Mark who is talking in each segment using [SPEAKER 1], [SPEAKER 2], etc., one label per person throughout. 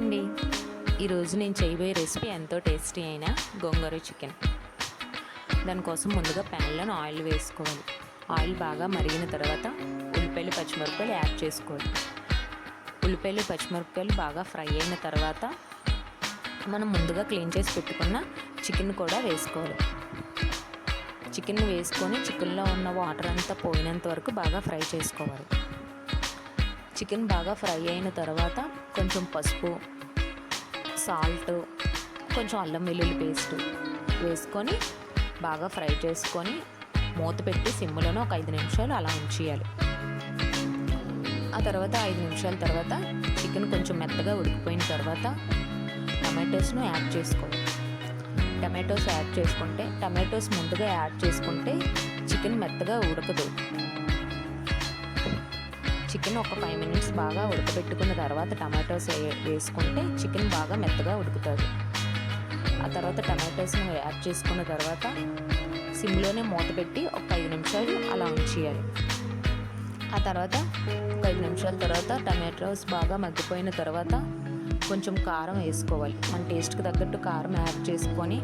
[SPEAKER 1] అండి, ఈరోజు నేను చేయబోయే రెసిపీ ఎంతో టేస్టీ అయిన గోంగూర చికెన్. దానికోసం ముందుగా ప్యాన్లో ఆయిల్ వేసుకోవాలి. ఆయిల్ బాగా మరిగిన తర్వాత ఉల్లిపాయలు పచ్చిమిరపకాయలు యాడ్ చేసుకోవాలి. ఉల్లిపాయలు పచ్చిమిరపకాయలు బాగా ఫ్రై అయిన తర్వాత మనం ముందుగా క్లీన్ చేసి పెట్టుకున్న చికెన్ కూడా వేసుకోవాలి. చికెన్ వేసుకొని చికెన్లో ఉన్న వాటర్ అంతా పోయినంత వరకు బాగా ఫ్రై చేసుకోవాలి. చికెన్ బాగా ఫ్రై అయిన తర్వాత కొంచెం పసుపు, సాల్ట్, కొంచెం అల్లం వెల్లుల్లి పేస్ట్ వేసుకొని బాగా ఫ్రై చేసుకొని మూత పెట్టి సిమ్లోనే ఒక 5 నిమిషాలు అలా ఉంచేయాలి. ఆ తర్వాత 5 నిమిషాల తర్వాత చికెన్ కొంచెం మెత్తగా ఉడికిపోయిన తర్వాత టమాటోస్ను యాడ్ చేసుకోవాలి. టమాటోస్ యాడ్ చేసుకుంటే టమాటోస్ ముందుగా యాడ్ చేసుకుంటే చికెన్ మెత్తగా ఉడకదు. చికెన్ ఒక 5 మినిట్స్ బాగా ఉడకబెట్టుకున్న తర్వాత టమాటోస్ వేసుకుంటే చికెన్ బాగా మెత్తగా ఉడుకుతుంది. ఆ తర్వాత టమాటోస్ని యాడ్ చేసుకున్న తర్వాత సిమ్లోనే మూత పెట్టి ఒక 5 నిమిషాలు అలా ఉంచేయాలి. ఆ తర్వాత ఒక 5 నిమిషాల తర్వాత టమాటోస్ బాగా మగ్గిపోయిన తర్వాత కొంచెం కారం వేసుకోవాలి. మన టేస్ట్కి తగ్గట్టు కారం యాడ్ చేసుకొని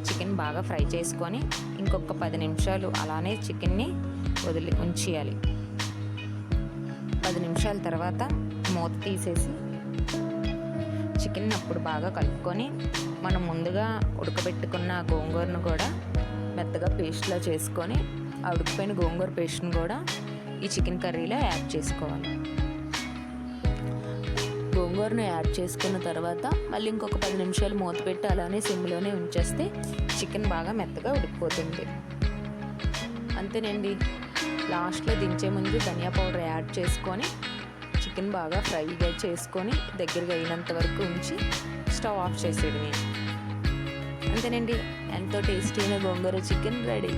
[SPEAKER 1] చికెన్ బాగా ఫ్రై చేసుకొని ఇంకొక 10 నిమిషాలు అలానే చికెన్ని ఉంచేయాలి. 10 నిమిషాల తర్వాత మూత తీసేసి చికెన్ అప్పుడు బాగా కలుపుకొని మనం ముందుగా ఉడకబెట్టుకున్న గోంగూరను కూడా మెత్తగా పేస్ట్లా చేసుకొని ఆ ఉడికిపోయిన గోంగూర పేస్ట్ని కూడా ఈ చికెన్ కర్రీలో యాడ్ చేసుకోవాలి. గోంగూరను యాడ్ చేసుకున్న తర్వాత మళ్ళీ ఇంకొక 10 నిమిషాలు మూత పెట్టి అలానే సిమ్లోనే ఉంచేస్తే చికెన్ బాగా మెత్తగా ఉడికిపోతుంది. అంతేనండి. లాస్ట్లో దించే ముందు ధనియా పౌడర్ యాడ్ చేసుకొని చికెన్ బాగా ఫ్రైగా చేసుకొని దగ్గరగా అయినంత వరకు ఉంచి స్టవ్ ఆఫ్ చేసేయడమే. అంతేనండి, ఎంతో టేస్టీ అయిన గోంగూర చికెన్ రెడీ.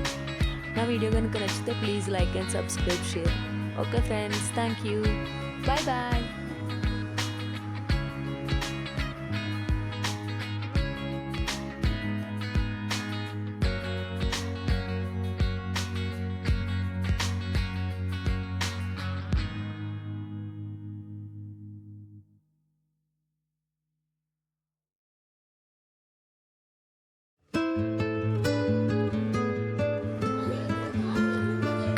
[SPEAKER 1] నా వీడియో కనుక నచ్చితే please like and subscribe, share. Okay friends, thank you, bye bye.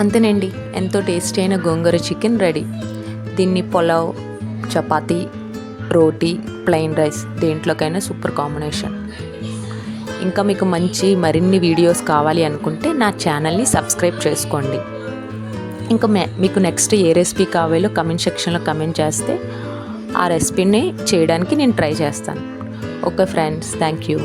[SPEAKER 1] అంతేనండి, ఎంతో టేస్టీ అయిన గోంగూర చికెన్ రెడీ. దీన్ని పులావ్, చపాతీ, రోటీ, ప్లెయిన్ రైస్ దేంట్లోకైనా సూపర్ కాంబినేషన్. ఇంకా మీకు మంచి మరిన్ని వీడియోస్ కావాలి అనుకుంటే నా ఛానల్ని సబ్స్క్రైబ్ చేసుకోండి. ఇంకా మీకు నెక్స్ట్ ఏ రెసిపీ కావాలో కమెంట్ సెక్షన్లో కమెంట్ చేస్తే ఆ రెసిపీని చేయడానికి నేను ట్రై చేస్తాను. Okay friends, thank you.